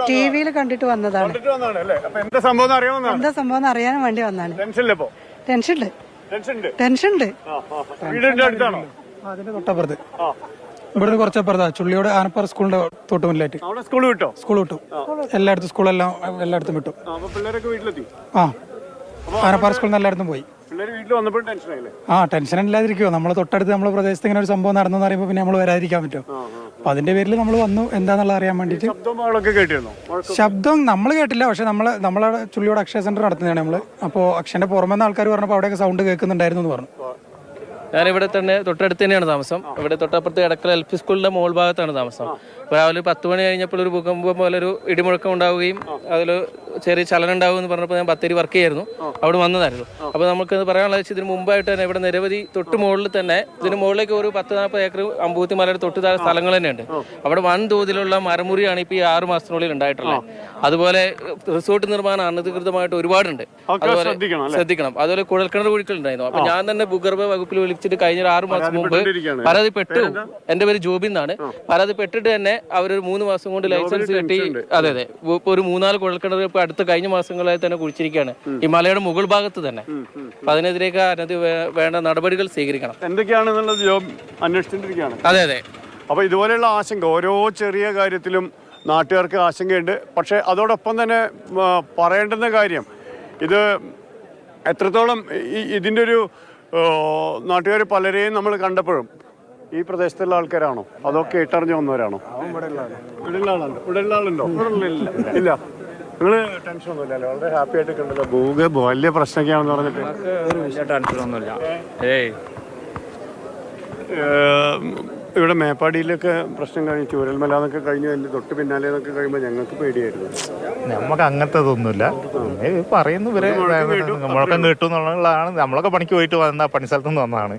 ടിവിയിൽ കണ്ടിട്ട് വന്നതാണ്. എന്താ സംഭവം അറിയാൻ വേണ്ടി വന്നതാണ്. ടെൻഷൻ ഉണ്ട്. അതിന്റെ തൊട്ടപ്പുറത്ത് ഇവിടുന്ന് കുറച്ചപ്പുറത്താ ചുള്ളിയോട് ആനപ്പാറ സ്കൂളിന്റെ തൊട്ട് മുന്നിലായിട്ട്. സ്കൂൾ വിട്ടു എല്ലായിടത്തും എല്ലായിടത്തും വിട്ടു. ആ ആനപ്പാറ സ്കൂളിൽ നിന്ന് എല്ലായിടത്തും പോയി. ടെൻഷൻ ഇല്ലാതിരിക്കുമോ? നമ്മളെ തൊട്ടടുത്ത് നമ്മളെ പ്രദേശത്ത് ഇങ്ങനെ ഒരു സംഭവം നടന്നെന്ന് പറയുമ്പോൾ പിന്നെ നമ്മൾ വരാതിരിക്കാൻ പറ്റുമോ? അപ്പൊ അതിന്റെ പേരിൽ നമ്മൾ വന്നു എന്താന്നുള്ള അറിയാൻ വേണ്ടിട്ട്. ശബ്ദം നമ്മൾ കേട്ടില്ല, പക്ഷെ നമ്മളെ ചുള്ളിയോട് അക്ഷയ സെന്റർ നടത്തുന്നതാണ് നമ്മള്. അപ്പോൾ അക്ഷയന്റെ പുറമെന്ന് ആൾക്കാർ പറഞ്ഞപ്പോൾ അവിടെയൊക്കെ സൗണ്ട് കേൾക്കുന്നുണ്ടായിരുന്നു എന്ന് പറഞ്ഞു. ഞാനിവിടെ തന്നെ തൊട്ടടുത്ത് തന്നെയാണ് താമസം. ഇവിടെ തൊട്ടപ്പുറത്ത് എടക്കൽ LP സ്കൂളിന്റെ മോൾ ഭാഗത്താണ് താമസം. രാവിലെ 10 മണി കഴിഞ്ഞപ്പോൾ ഒരു ഭൂകമ്പം പോലെ ഒരു ഇടിമുഴക്കം ഉണ്ടാവുകയും അതിൽ ചെറിയ ചലനം ഉണ്ടാവും എന്ന് പറഞ്ഞപ്പോൾ ഞാൻ ബത്തേരി വർക്ക് ചെയ്യായിരുന്നു, അവിടെ വന്നതായിരുന്നു. അപ്പോൾ നമുക്ക് പറയാനുള്ള വെച്ചാൽ ഇതിന് മുമ്പായിട്ട് തന്നെ ഇവിടെ നിരവധി തൊട്ട് മുകളിൽ തന്നെ ഇതിന് മുകളിലേക്ക് ഒരു 10-40 ഏക്കർ അമ്പൂത്തി മലയുടെ തൊട്ട് താഴെ സ്ഥലങ്ങൾ തന്നെയുണ്ട്. അവിടെ വൻതോതിലുള്ള മരമുറിയാണ് ഇപ്പോൾ ഈ 6 മാസത്തിനുള്ളിൽ ഉണ്ടായിട്ടുള്ളത്. അതുപോലെ റിസോർട്ട് നിർമ്മാണം അനധികൃതമായിട്ട് ഒരുപാടുണ്ട്, അതുപോലെ ശ്രദ്ധിക്കണം. അതുപോലെ കുഴൽക്കിണർ കുഴിക്കലുണ്ടായിരുന്നു. അപ്പൊ ഞാൻ തന്നെ ഭൂഗർഭ വകുപ്പിൽ വിളിച്ചിട്ട് കഴിഞ്ഞ 6 മാസം മുമ്പ് പരാതിപ്പെട്ടു. എന്റെ പേര് ജോബി എന്നാണ്. പരാതിപ്പെട്ടിട്ട് തന്നെ അവരൊരു 3 മാസം കൊണ്ട് ലൈസൻസ് കിട്ടി. അതെ ഇപ്പൊ ഒരു 3-4 കുഴൽക്കിണർ ഇപ്പൊ അടുത്ത കഴിഞ്ഞ മാസങ്ങളായി തന്നെ കുഴിച്ചിരിക്കുകയാണ് ഈ മലയുടെ മുകൾ ഭാഗത്ത് തന്നെ. അപ്പൊ അതിനെതിരെയൊക്കെ വേണ്ട നടപടികൾ സ്വീകരിക്കണം. എന്തൊക്കെയാണെന്നുള്ളത് അന്വേഷിച്ചിരിക്കുകയാണ്. അതെ. അപ്പൊ ഇതുപോലെയുള്ള ആശങ്ക ഓരോ ചെറിയ കാര്യത്തിലും നാട്ടുകാർക്ക് ആശങ്കയുണ്ട്. പക്ഷെ അതോടൊപ്പം തന്നെ പറയേണ്ടുന്ന കാര്യം ഇത് എത്രത്തോളം ഇതിൻ്റെ ഒരു നാട്ടുകാർ പലരെയും നമ്മൾ കണ്ടപ്പോഴും ഈ പ്രദേശത്തുള്ള ആൾക്കാരാണോ അതോ കേട്ടറിഞ്ഞു വന്നവരാണോ? ഇല്ല, നിങ്ങൾ ടെൻഷൻ ഒന്നുമില്ലല്ലോ, വളരെ ഹാപ്പി ആയിട്ട് കണ്ടല്ലോ. വലിയ പ്രശ്നമൊക്കെയാണെന്ന് പറഞ്ഞിട്ട് ടെൻഷനൊന്നുമില്ല. ഇവിടെ മേപ്പാടിയിലൊക്കെ പ്രശ്നം കഴിഞ്ഞ് ചൂരൽമല എന്നൊക്കെ കഴിഞ്ഞ് അതിൻ്റെ തൊട്ട് പിന്നാലെ എന്നൊക്കെ കഴിയുമ്പോൾ ഞങ്ങൾക്ക് പേടിയായിരുന്നു. നമുക്ക് അങ്ങനത്തതൊന്നുമില്ല. പറയുന്നു നമ്മളൊക്കെ കേട്ടു എന്നുള്ളതാണ്. നമ്മളൊക്കെ പണിക്ക് പോയിട്ട് വന്ന പണി സ്ഥലത്തുനിന്ന് വന്നതാണ്.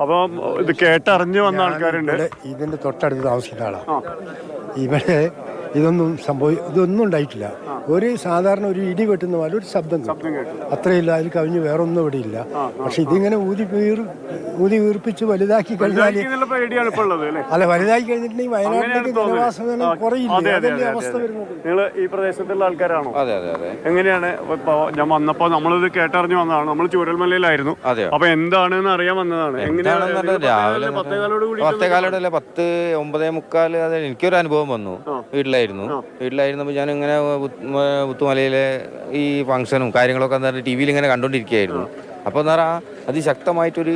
അപ്പം ഇത് കേട്ടറിഞ്ഞു വന്ന ആൾക്കാരുണ്ട്. ഇതിന്റെ തൊട്ടടുത്ത് താമസിക്കുന്ന ആളാണ്. ഇവിടെ ഇതൊന്നും ഉണ്ടായിട്ടില്ല. ഒരു സാധാരണ ഒരു ഇടി വെട്ടുന്ന പോലെ ഒരു ശബ്ദം അത്രയില്ല, അതിൽ കവിഞ്ഞ് വേറെ ഒന്നും ഇവിടെ ഇല്ല. പക്ഷെ ഇതിങ്ങനെ ഊതി വീർപ്പിച്ച് വലുതാക്കി കഴിഞ്ഞാൽ അല്ല വലുതാക്കി കഴിഞ്ഞിട്ടുണ്ടെങ്കിൽ വയനാട്ടിലേക്ക് ജനവാസം കുറയില്ല. അതല്ലേ അവസ്ഥ വരുന്നത്. നിങ്ങൾ ഈ പ്രദേശത്തുള്ള ആൾക്കാരാണോ? എങ്ങനെയാണ് ഞാൻ വന്നപ്പോ നമ്മളിത് കേട്ടറിഞ്ഞു വന്നതാണ്. നമ്മൾ ചൂരൽമലയിലായിരുന്നു. അപ്പൊ എന്താണെന്ന് അറിയാൻ വന്നതാണ്. രാവിലെ 10:09 അതെ എനിക്കൊരു അനുഭവം വന്നു. വീട്ടിലായിരുന്നപ്പോൾ ഞാൻ ഇങ്ങനെ പുത്തുമലയിലെ ഈ ഫംഗ്ഷനും കാര്യങ്ങളൊക്കെ എന്താ ടി വിയിൽ ഇങ്ങനെ കണ്ടോണ്ടിരിക്കുകയായിരുന്നു. അപ്പോൾ എന്താ പറയുക അതിശക്തമായിട്ടൊരു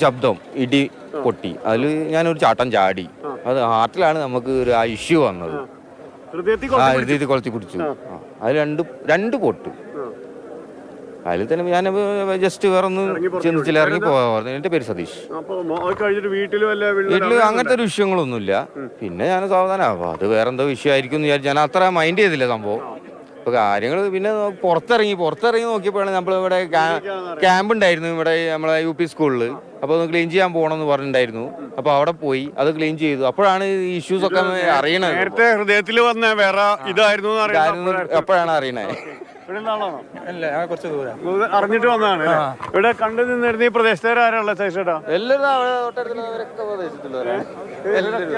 ശബ്ദം ഇടി പൊട്ടി. അതിൽ ഞാനൊരു ചാട്ടം ചാടി. അത് ഹാർട്ടിലാണ് നമുക്ക് ഒരു ഇഷ്യൂ വന്നത്. ഹൃദയത്തിൽ കൊളുത്തി പിടിച്ചു. അത് രണ്ട് പൊട്ട്. അതിൽ തന്നെ ഞാൻ ജസ്റ്റ് വേറെ ഒന്ന് ചിന്തിച്ചില്ല, ഇറങ്ങി പോകാൻ. എന്റെ പേര് സതീഷ്. വീട്ടില് അങ്ങനത്തെ ഒരു വിഷയങ്ങളൊന്നുമില്ല. പിന്നെ ഞാൻ സാവധാനം അത് വേറെന്തോ വിഷയമായിരിക്കും എന്ന് വിചാരിച്ചു. ഞാൻ അത്ര മൈൻഡ് ചെയ്തില്ല സംഭവം. ഇപ്പൊ കാര്യങ്ങൾ പിന്നെ പുറത്തിറങ്ങി നോക്കിയപ്പോഴാണ് നമ്മളിവിടെ ക്യാമ്പ് ഉണ്ടായിരുന്നു ഇവിടെ നമ്മളെ UP സ്കൂളിൽ. അപ്പോൾ ഒന്ന് ക്ലീൻ ചെയ്യാൻ പോകണമെന്ന് പറഞ്ഞിട്ടുണ്ടായിരുന്നു. അപ്പോൾ അവിടെ പോയി അത് ക്ലീൻ ചെയ്തു. അപ്പോഴാണ് ഈ ഇഷ്യൂസ് ഒക്കെ അറിയണത്. നേരത്തെ ഹൃദയത്തിൽ വന്ന വേറെ ഇതായിരുന്നു അപ്പോഴാണ് അറിയണേ. കുറച്ച് ദൂരം അറിഞ്ഞിട്ട് വന്നതാണ്. ഇവിടെ കണ്ടു നിന്നിരുന്ന ഈ പ്രദേശത്തുകാരാണല്ലോ ചേട്ടാ? എല്ലാവരും